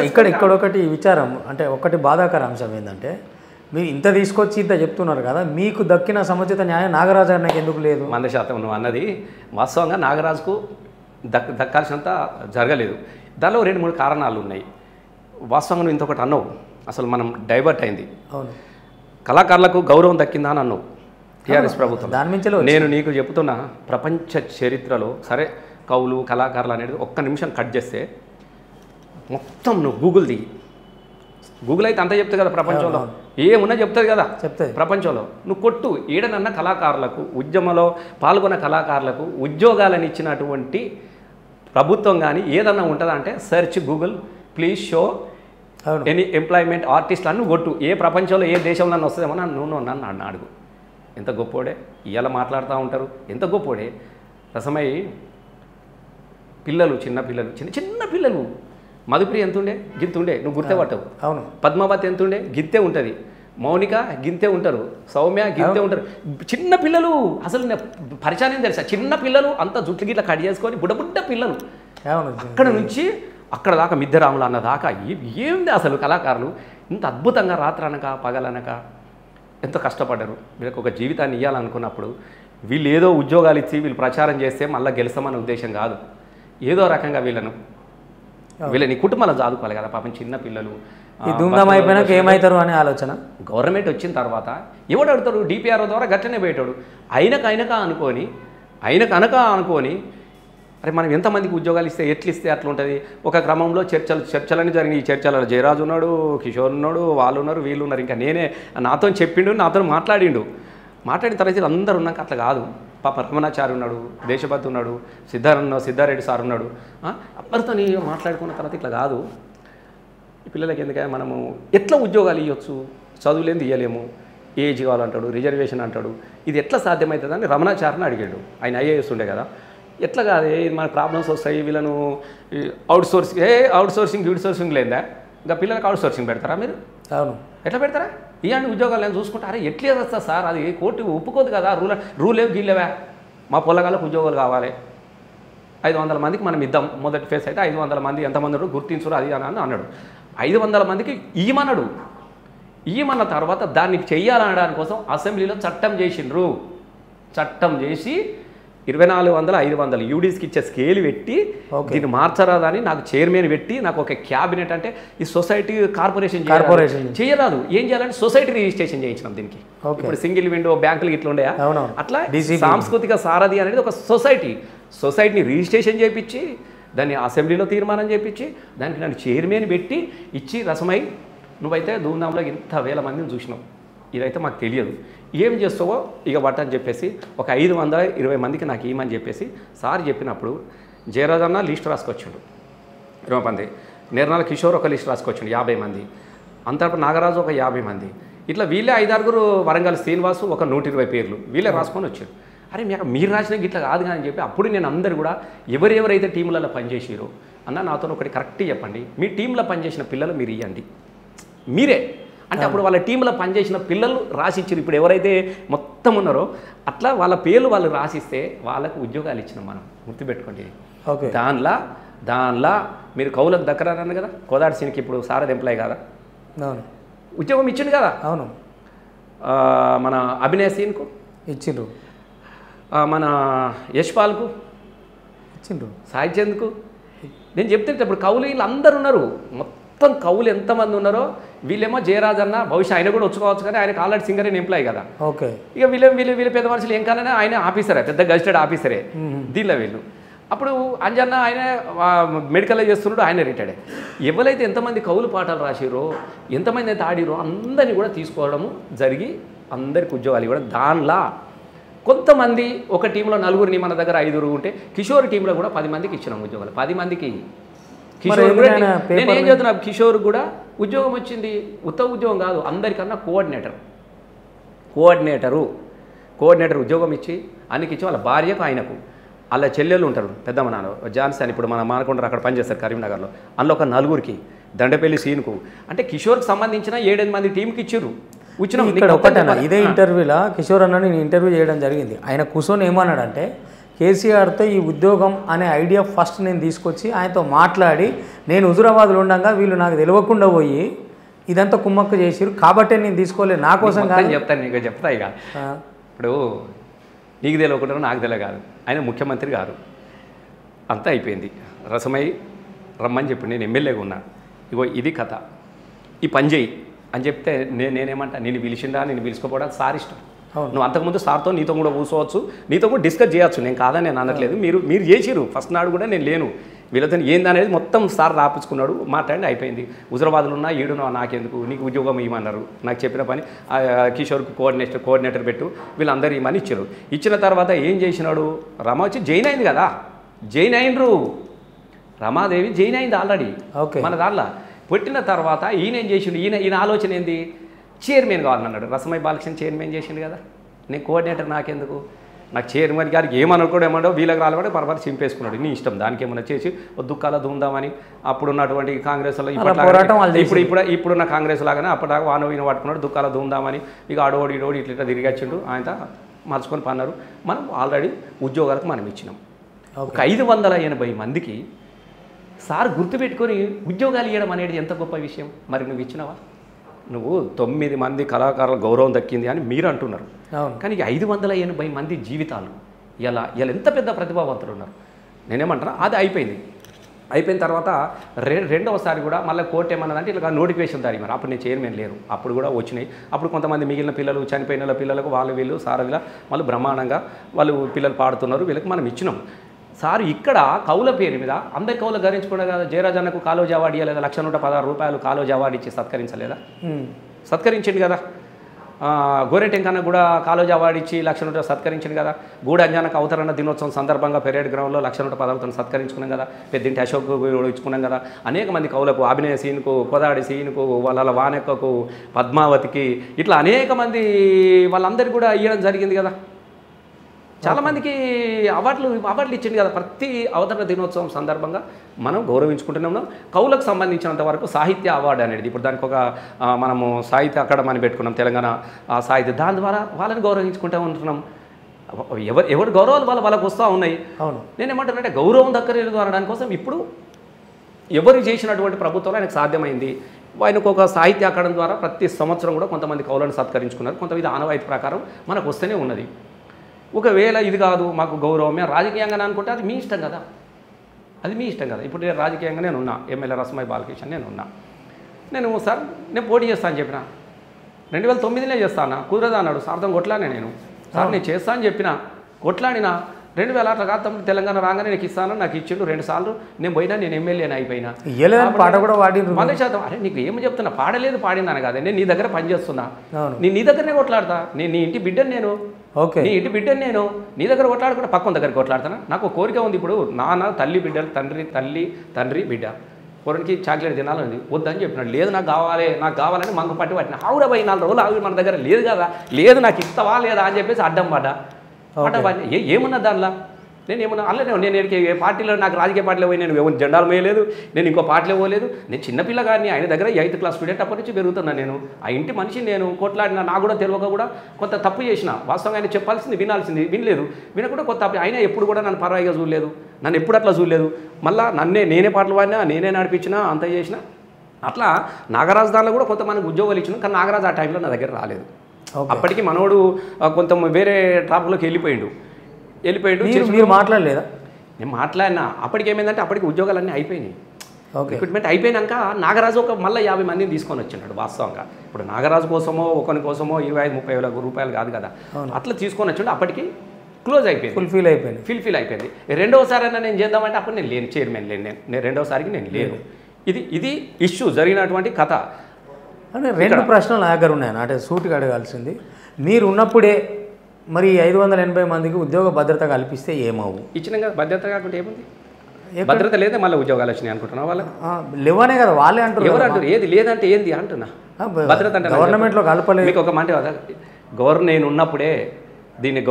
ఇక్కడ ఒకటి విచారం అంటే ఒకటి బాధాకర అంశం ఏంటంటే మీరు ఇంత తీసుకొచ్చి ఇంత చెప్తున్నారు కదా, మీకు దక్కిన సముచిత న్యాయం నాగరాజు అన్నకి ఎందుకు లేదు? 100% నువ్వు అన్నది వాస్తవంగా నాగరాజుకు దక్కాల్సినంత జరగలేదు. దానిలో 2-3 కారణాలు ఉన్నాయి. వాస్తవంగా నువ్వు ఇంకొకటి అన్నావు, అసలు మనం డైవర్ట్ అయింది. అవును, కళాకారులకు గౌరవం దక్కిందా అని అన్నావు టీఆర్ఎస్ ప్రభుత్వం. దాని మించలో నేను నీకు చెప్తున్నా, ప్రపంచ చరిత్రలో సరే కవులు కళాకారులు అనేది ఒక్క నిమిషం కట్ చేస్తే మొత్తం నువ్వు గూగుల్ అయితే అంతా చెప్తుంది కదా, ప్రపంచంలో ఏమున్నా చెప్తుంది కదా, చెప్తుంది ప్రపంచంలో. నువ్వు కొట్టు ఏడనన్న కళాకారులకు, ఉద్యమంలో పాల్గొన్న కళాకారులకు ఉద్యోగాలను ఇచ్చినటువంటి ప్రభుత్వం కానీ ఏదన్నా ఉంటుందా అంటే search Google please show any employment artist అని కొట్టు. ఏ ప్రపంచంలో ఏ దేశంలో వస్తుందేమో నన్ను అడుగు. ఎంత గొప్పోడే ఇవాళ మాట్లాడుతూ ఉంటారు, ఎంత గొప్పోడే. రసమై పిల్లలు, చిన్న పిల్లలు మధుప్రియ ఎంతుండే గింతుండే, నువ్వు గుర్తుపట్టవు. అవును, పద్మావతి ఎంతుండే గింతే ఉంటుంది, మౌనిక గింతే ఉంటారు, సౌమ్య గింతే ఉంటారు. చిన్న పిల్లలు అసలు పరిచయం తెలుసా? చిన్న పిల్లలు అంత జుట్లు గిట్ల కట్ చేసుకొని బుడ్డ పిల్లలు అక్కడ నుంచి అక్కడ దాకా మిద్దెరాములు అన్న దాకా ఏంది అసలు కళాకారులు ఇంత అద్భుతంగా రాత్రనక పగలనక ఎంతో కష్టపడ్డారు. వీళ్ళకి ఒక జీవితాన్ని ఇవ్వాలనుకున్నప్పుడు వీళ్ళు ఏదో ఉద్యోగాలు ఇచ్చి వీళ్ళు ప్రచారం చేస్తే మళ్ళీ గెలుస్తామనే ఉద్దేశం కాదు. ఏదో రకంగా వీళ్ళని కుటుంబాలు చదువుకోవాలి కదా పాపం. చిన్న పిల్లలు ధూమ్ధామ్ అయిపోయినాక ఏమవుతారు అనే ఆలోచన. గవర్నమెంట్ వచ్చిన తర్వాత ఎవడు అడుగుతాడు? డిపిఆర్ఓ ద్వారా గట్లనే పోయేటాడు. అయినక అనుకొని అరే మనం ఎంతమందికి ఉద్యోగాలు ఇస్తే ఎట్లిస్తే అట్లా ఉంటుంది. ఒక క్రమంలో చర్చలన్నీ జరిగినాయి. ఈ చర్చలలో జయరాజు ఉన్నాడు, కిషోర్ ఉన్నాడు, వాళ్ళు ఉన్నారు, వీళ్ళు ఉన్నారు. ఇంకా నేనే నాతో చెప్పిండు, నాతో మాట్లాడిన తర్వాత అందరు ఉన్నాక అట్లా కాదు. పాప రమణాచారి ఉన్నాడు, దేశభక్తి ఉన్నాడు, సిద్ధారెడ్డి సార్ ఉన్నాడు. అందరితో మాట్లాడుకున్న తర్వాత ఇట్లా కాదు. ఈ పిల్లలకి ఎందుకంటే మనము ఎట్లా ఉద్యోగాలు ఇవ్వచ్చు? చదువులేని ఇవ్వలేము, ఏజ్ కావాలంటాడు, రిజర్వేషన్ అంటాడు. ఇది ఎట్లా సాధ్యమవుతుందని రమణాచారిని అడిగాడు. ఆయన ఐఏఎస్ ఉండే కదా. ఎట్లా కాదు, మన ప్రాబ్లమ్స్ వస్తాయి, వీళ్ళను అవుట్సోర్సింగ్ లేదా? ఇంకా పిల్లలకు అవుట్సోర్సింగ్ పెడతారా మీరు? అవును, ఎట్లా పెడతారా? ఇవన్నీ ఉద్యోగాలు నేను చూసుకుంటారా? ఎట్లే వస్తా సార్, అది కోర్టు ఒప్పుకోదు కదా, రూల్ ఏమి గీలేవా? మా పొలగాళ్ళకు ఉద్యోగాలు కావాలి, 500 మందికి మనం ఇద్దాం. మొదటి ఫేస్ అయితే 500 మంది ఎంతమంది గుర్తించరు అది అని అన్నాడు. 500 మందికి ఈమన్న తర్వాత దాన్ని చెయ్యాలనడానికి కోసం అసెంబ్లీలో చట్టం చేసి 2400 500 యూడీస్కి ఇచ్చే స్కేల్ పెట్టి దీన్ని మార్చరాదని నాకు చైర్మన్ పెట్టి నాకు ఒక క్యాబినెట్ అంటే ఈ సొసైటీ కార్పొరేషన్ చేయరాదు. ఏం చేయాలంటే సొసైటీ రిజిస్ట్రేషన్ చేయించినాం దీనికి. ఇప్పుడు సింగిల్ విండో బ్యాంకులు ఇట్లా ఉండయా? అట్లా సాంస్కృతిక సారథి అనేది ఒక సొసైటీని రిజిస్ట్రేషన్ చేయించి దాన్ని అసెంబ్లీలో తీర్మానం చేయించి దానికి నన్ను చైర్మన్ పెట్టి ఇచ్చి రసమై నువ్వైతే ధూమ్ధాంలో ఇంత వేల మందిని చూసినావు, ఇదైతే మాకు తెలియదు, ఏం చేస్తావో ఇక పట్టని చెప్పేసి ఒక 520 మందికి నాకు ఇవ్వమని చెప్పేసి సార్ చెప్పినప్పుడు జయరాజ్ అన్న లిస్ట్ రాసుకొచ్చిండు 20 మంది, నిర్మల కిషోర్ ఒక లిస్ట్ రాసుకొచ్చిండు 50 మంది, అంతప్పుడు నాగరాజు ఒక 50 మంది, ఇట్లా వీళ్ళే 5-6 వరంగల్ శ్రీనివాసు ఒక 120 పేర్లు వీళ్ళే రాసుకొని వచ్చారు. అరే మీరు రాసిన ఇట్లా కాదు కానీ చెప్పి అప్పుడు నేను అందరు కూడా ఎవరెవరైతే టీంలలో పనిచేసారో అన్న నాతో ఒకటి కరెక్ట్ చెప్పండి, మీ టీంలో పనిచేసిన పిల్లలు మీరు ఇవ్వండి మీరే అంటే అప్పుడు వాళ్ళ టీంలో పనిచేసిన పిల్లలు రాసిచ్చారు. ఇప్పుడు ఎవరైతే మొత్తం ఉన్నారో అట్లా వాళ్ళ పేర్లు వాళ్ళు రాసిస్తే వాళ్ళకు ఉద్యోగాలు ఇచ్చినాం మనం, గుర్తుపెట్టుకోండి. దానిలో మీరు కౌలకు దక్కరారన్న కదా, కోదాడి సీన్కి ఇప్పుడు సారథి ఎంప్లాయ్ కదా, ఉద్యోగం ఇచ్చిండు కదా. అవును, మన అభినయ సీన్కు ఇచ్చిండ్రు, మన యశ్పాల్కు ఇచ్చిండ్రు, సాయి చంద్కు. నేను చెప్తే ఇప్పుడు కౌలు వీళ్ళు అందరు ఉన్నారు, మొత్తం కవులు ఎంతమంది ఉన్నారో వీళ్ళేమో జయరాజ్ అన్న భవిష్యత్ ఆయన కూడా వచ్చుకోవచ్చు కానీ ఆయనకు ఆల్రెడీ సింగర్ అని ఎంప్లాయ్ కదా. ఓకే, ఇక వీళ్ళ పెద్ద మనుషులు ఏం కావాలనే ఆయన ఆఫీసరే, పెద్ద గజిటెడ్ ఆఫీసరే దీనిలో వీళ్ళు. అప్పుడు అంజన్న ఆయన మెడికల్లో చేస్తున్నాడు, ఆయన రిటైర్డ్. ఎవరైతే ఎంతమంది కవులు పాటలు రాసిరో ఎంతమంది అయితే ఆడిరో అందరినీ కూడా తీసుకోవడము జరిగి అందరికి ఉద్యోగాలు ఇవ్వడం. దానిలో కొంతమంది ఒక టీంలో 4 మన దగ్గర 5 ఉంటే కిషోర్ టీంలో కూడా 10 మందికి ఇచ్చినాం ఉద్యోగాలు. 10 మందికి కిషోర్ కూడా నేను ఏం చెప్తున్నా, కిషోర్ కూడా ఉద్యోగం వచ్చింది. ఉత్తమ ఉద్యోగం కాదు, అందరికన్నా కోఆర్డినేటరు ఉద్యోగం ఇచ్చి అన్నికి ఇచ్చి వాళ్ళ భార్యకు ఆయనకు వాళ్ళ చెల్లెలు ఉంటారు పెద్ద మనాలు జాన్సన్, ఇప్పుడు మన మానకొండ అక్కడ పనిచేస్తారు కరీంనగర్లో, అందులో ఒక 4కి దండపల్లి సీన్కు అంటే కిషోర్కి సంబంధించిన 7-8 మంది టీంకి ఇచ్చారు. ఇక్కడ ఒకటేనా ఇదే ఇంటర్వ్యూలో కిషోర్ అన్న నేను ఇంటర్వ్యూ చేయడం జరిగింది. ఆయన కూర్చొని ఏమన్నాడంటే కేసీఆర్తో ఈ ఉద్యోగం అనే ఐడియా ఫస్ట్ నేను తీసుకొచ్చి ఆయనతో మాట్లాడి నేను హుజురాబాద్లో ఉండగా వీళ్ళు నాకు తెలియకుండా పోయి ఇదంతా కుమ్మక్కు చేసిరు కాబట్టే నేను తీసుకోలేదు నా కోసం కాదు చెప్తాను నీకు చెప్తా ఇక ఇప్పుడు నీకు తెలియకుండా నాకు తెలియ కాదు ఆయన ముఖ్యమంత్రి గారు అంతా అయిపోయింది రసమై రమ్మని చెప్పి నేను ఎమ్మెల్యేగా ఉన్నా ఇగో ఇది కథ ఈ పని చేయి అని చెప్తే నేనేమంటా నేను పిలిచిండా నేను పిలుచుకోపోవడం సార్ ఇష్టం నువ్వు అంతకుముందు సార్తో నీతో కూడా కూర్చోవచ్చు నీతో కూడా డిస్కస్ చేయొచ్చు నేను కాదని నేను అనట్లేదు మీరు చేసిరు ఫస్ట్ నాడు కూడా నేను లేను వీళ్ళతో ఏందనేది మొత్తం సార్ రాపించుకున్నాడు మాట్లాడి అయిపోయింది హుజురాబాద్లో ఉన్నా ఏడున్నా నాకెందుకు నీకు ఉద్యోగం ఇవ్వమన్నారు నాకు చెప్పిన పని కిషోర్కు కోఆర్డినేటర్ పెట్టు వీళ్ళందరూ ఇవ్వమని ఇచ్చారు ఇచ్చిన తర్వాత ఏం చేసినాడు రమ వచ్చి జైన్ అయింది కదా జైన్ అయినరు రమాదేవి జైన్ అయింది ఆల్రెడీ మన దాంట్లో పెట్టిన తర్వాత ఈయన ఏం చేసిండు ఈయన ఆలోచన ఏంది చైర్మన్ కావాలన్నాడు రసమై బాలకృష్ణ చైర్మన్ చేసిండు కదా నేను కోఆర్డినేటర్ నాకెందుకు నాకు చైర్మన్ గారికి ఏమనుకోవడం వీళ్ళకి రాలబడి పరపర చింపేసుకున్నాడు నీ ఇష్టం దానికి ఏమన్నా చేసి దుఃఖాల ధూందామని అప్పుడున్నటువంటి కాంగ్రెస్లో ఇప్పుడున్న కాంగ్రెస్ లాగానే అప్పటిదాకా వాన వీన పట్టుకున్నాడు దుఃఖాల ధూందామని ఇక ఆడోడి ఇడోడి ఇట్లా తిరిగొచ్చిండు ఆయన మలుచుకొని పన్నారు మనం ఆల్రెడీ ఉద్యోగాలకు మనం ఇచ్చినాం ఒక 580 మందికి సార్ గుర్తుపెట్టుకొని ఉద్యోగాలు ఇవ్వడం అనేది ఎంత గొప్ప విషయం మరి నువ్వు ఇచ్చినావా నువ్వు 9 మంది కళాకారుల గౌరవం దక్కింది అని మీరు అంటున్నారు కానీ 580 మంది జీవితాలు ఇలా ఎంత పెద్ద ప్రతిభావంతులు ఉన్నారు నేనేమంటారా అది అయిపోయిన తర్వాత రెండవసారి కూడా మళ్ళీ కోర్టు ఏమన్నదంటే ఇలా నోటిఫికేషన్ దారి మరి అప్పుడు నేను చైర్మన్ లేరు అప్పుడు కూడా వచ్చినాయి అప్పుడు కొంతమంది మిగిలిన పిల్లలు చనిపోయిన పిల్లలకు వీళ్ళు సారవిలా వాళ్ళు బ్రహ్మాండంగా వాళ్ళు పిల్లలు పాడుతున్నారు వీళ్ళకి మనం ఇచ్చినాం సార్ ఇక్కడ కౌల పేరు మీద అందరి కౌలు గరించకుండా కదా జయరాజన్నకు కాలోజీ అవార్డు ఇవ్వలేదా ₹116 కాలోజీ అవార్డు ఇచ్చి సత్కరించలేదా సత్కరించింది కదా గోరెటెంకన్న కూడా కాలోజీ అవార్డు ఇచ్చి ₹1,00,000 సత్కరించింది కదా గూడ అంజానకు అవతరణ దినోత్సవం సందర్భంగా పెరేడ్ గ్రౌండ్లో ₹1,00,000 సత్కరించుకున్నాం కదా పెద్దింటి అశోక్ ఇచ్చుకున్నాం కదా అనేక మంది కవులకు అభినయ సీన్కు కొదాడి సీన్కు వాళ్ళ వానెక్కకు పద్మావతికి ఇట్లా అనేక మంది వాళ్ళందరికీ కూడా ఇవ్వడం జరిగింది కదా చాలామందికి అవార్డులు ఇచ్చింది కదా ప్రతి అవతరణ దినోత్సవం సందర్భంగా మనం గౌరవించుకుంటున్నాం కవులకు సంబంధించినంత వరకు సాహిత్య అవార్డు అనేది ఇప్పుడు దానికి ఒక మనము సాహిత్య అకాడమీ అని పెట్టుకున్నాం తెలంగాణ సాహిత్య దాని ద్వారా వాళ్ళని గౌరవించుకుంటూ ఉంటున్నాం ఎవరి గౌరవాలు వాళ్ళకు వస్తూ ఉన్నాయి నేనేమంటానంటే గౌరవం దక్కలేదు అనడానికి కోసం ఇప్పుడు ఎవరు చేసినటువంటి ప్రభుత్వంలో ఆయనకు సాధ్యమైంది ఆయనకు ఒక సాహిత్య అకాడమీ ద్వారా ప్రతి సంవత్సరం కూడా కొంతమంది కవులను సత్కరించుకున్నారు కొంతమంది ఆనవాయితీ ప్రకారం మనకు వస్తూనే ఉన్నది ఒకవేళ ఇది కాదు మాకు గౌరవమే రాజకీయంగా అనుకుంటే అది మీ ఇష్టం కదా ఇప్పుడు నేను రాజకీయంగా నేను ఉన్నా ఎమ్మెల్యే రసమై బాలకృష్ణ నేను సార్ నేను పోటీ చేస్తాను అని చెప్పిన 2009 చేస్తాను కుదరదా అన్నాడు సార్థం కొట్లానే నేను సార్ నేను చేస్తా అని చెప్పిన కొట్లాడినా 2006 కాదు తెలంగాణ రాగానే నీకు ఇస్తాను నాకు ఇచ్చిండు 2 సార్లు నేను పోయినా నేను ఎమ్మెల్యేని అయిపోయినా పాట కూడా వాడి 100% అరే నీకు ఏమి చెప్తున్నా పాడలేదు పాడిందని కాదు నేను నీ దగ్గర పనిచేస్తున్నా నేను నీ దగ్గరనే కొట్లాడతా నేను నీ ఇంటి బిడ్డను నీ ఇంటి బిడ్డను నేను నీ దగ్గర కొట్లాడకుండా పక్కన దగ్గర కొట్లాడతానా నాకు కోరిక ఉంది ఇప్పుడు నాన్న తల్లి బిడ్డలు తండ్రి బిడ్డ కొరనికి చాక్లెట్ తినాలని వద్దని చెప్పినాడు లేదు నాకు కావాలని మంగ పట్టి పట్టిన ఆవిడ 4 రోజులు ఆవిడ మన దగ్గర లేదు కదా లేదు నాకు ఇస్తావా లేదా అని చెప్పేసి అడ్డం పడ్డా ఏమున్నా దానిలో నేను ఏమన్నా అల్లనే నేను ఏ పార్టీలో నాకు రాజకీయ పార్టీలో పోయి నేను జెండాలు వేయలేదు నేను ఇంకో పార్టీలో పోలేదు నేను చిన్నపిల్ల కానీ ఆయన దగ్గర 8th క్లాస్ స్టూడెంట్ అప్పటి నుంచి పెరుగుతున్నాను నేను ఆ ఇంటి మనిషి నేను కొట్లాడినా నాకు కూడా తెలియక కూడా కొంత తప్పు చేసిన వాస్తవంగా ఆయన చెప్పాల్సింది వినలేదు వినకుండా కొత్త ఆయన ఎప్పుడు కూడా నన్ను పరాయిగా చూడలేదు నన్ను ఎప్పుడు అట్లా చూడలేదు మళ్ళీ నేనే పాటలు పాడినా నేనే నడిపించినా అంత చేసిన అట్లా నాగరాజు దానిలో కూడా కొంతమందికి ఉద్యోగాలు ఇచ్చినా కానీ నాగరాజు ఆ టైంలో నా దగ్గర రాలేదు అప్పటికి మనోడు కొంత వేరే ట్రాప్లోకి వెళ్ళిపోయిండు మీరు మాట్లాడలేదా నేను మాట్లాడినా అప్పటికి ఏమైందంటే అప్పటికి ఉద్యోగాలన్నీ అయిపోయినాయి రిక్రూట్మెంట్ అయిపోయినాక నాగరాజు ఒక మళ్ళీ 50 మందిని తీసుకొని వచ్చినాడు వాస్తవంగా ఇప్పుడు నాగరాజు కోసమో ఒకరి కోసమో 25-30 వేల రూపాయలు కాదు కదా అట్లా తీసుకొని వచ్చిండు అప్పటికి క్లోజ్ అయిపోయింది ఫుల్ఫిల్ అయిపోయింది రెండవసారి అయినా నేను చేద్దామంటే అప్పుడు నేను లేను చైర్మన్ నేను రెండవసారికి నేను లేను ఇది ఇష్యూ జరిగినటువంటి కథ అంటే 2 ప్రశ్నలు నా దగ్గర ఉన్నాయి అంటే సూటిగా అడగాల్సింది మీరు ఉన్నప్పుడే మరి 580 మందికి ఉద్యోగ భద్రత కల్పిస్తే ఏమవు ఇచ్చినాం కదా భద్రత కాకుండా ఏముంది భద్రత లేదా మళ్ళీ ఉద్యోగాలు వచ్చినాయి అనుకుంటున్నా వాళ్ళకి లేవనే కదా వాళ్ళే అంటారు ఎవరు అంటారు ఏది లేదంటే ఏంది అంటున్నా భద్రత అంటే గవర్నమెంట్లో కలపలేదు మీకు ఒక మాట నేను ఉన్నప్పుడే దీన్ని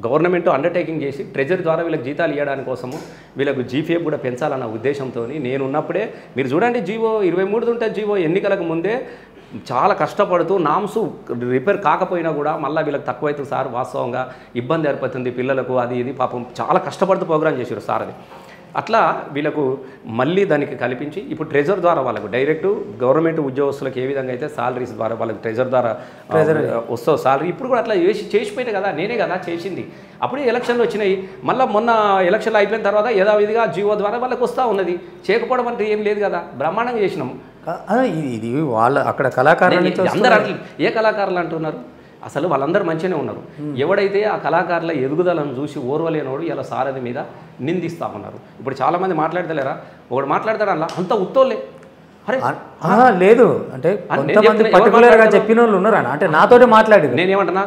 గవర్నమెంట్ అండర్టేకింగ్ చేసి ట్రెజరీ ద్వారా వీళ్ళకి జీతాలు ఇవ్వడానికి కోసము వీళ్ళకు జీపీఎఫ్ కూడా పెంచాలన్న ఉద్దేశంతో నేను ఉన్నప్పుడే మీరు చూడండి జీవో 23 ఉంటుంది జీవో ఎన్నికలకు ముందే చాలా కష్టపడుతూ నామ్స్ రిపేర్ కాకపోయినా కూడా మళ్ళీ వీళ్ళకి తక్కువైతుంది సార్, వాస్తవంగా ఇబ్బంది ఏర్పడుతుంది పిల్లలకు, అది ఇది పాపం చాలా కష్టపడుతూ ప్రోగ్రామ్ చేశారు సార్. అది అట్లా వీళ్ళకు మళ్ళీ దానికి కల్పించి ఇప్పుడు ట్రెజర్ ద్వారా వాళ్ళకు డైరెక్ట్ గవర్నమెంట్ ఉద్యోగస్తులకు ఏ విధంగా అయితే సాలరీస్ ద్వారా వాళ్ళకి ట్రెజర్ ద్వారా వస్తుంది సాలరీ, ఇప్పుడు కూడా అట్లా చేసిపోయినా కదా, నేనే కదా చేసింది. అప్పుడే ఎలక్షన్లు వచ్చినాయి, మళ్ళీ మొన్న ఎలక్షన్లు అయిపోయిన తర్వాత యథావిధిగా జీవో ద్వారా వాళ్ళకి వస్తూ ఉన్నది. చేయకపోవడం అంటే ఏం లేదు కదా, బ్రహ్మాండంగా చేసినాము. ఇది వాళ్ళ అక్కడ కళాకారులు అందరూ ఏ కళాకారులు అంటున్నారు, అసలు వాళ్ళందరూ మంచిగానే ఉన్నారు. ఎవడైతే ఆ కళాకారుల ఎదుగుదలను చూసి ఓర్వలేనోడు ఇలా సారథి మీద నిందిస్తూ ఉన్నారు. ఇప్పుడు చాలామంది మాట్లాడతలేరా, ఒకడు మాట్లాడతాడు అలా అంత ఉత్తోళ్ళే. అరే లేదు అంటే కొంతమంది పర్టికులర్గా చెప్పిన వాళ్ళు ఉన్నారు అంటే నాతోటి మాట్లాడి నేనేమంటున్నా,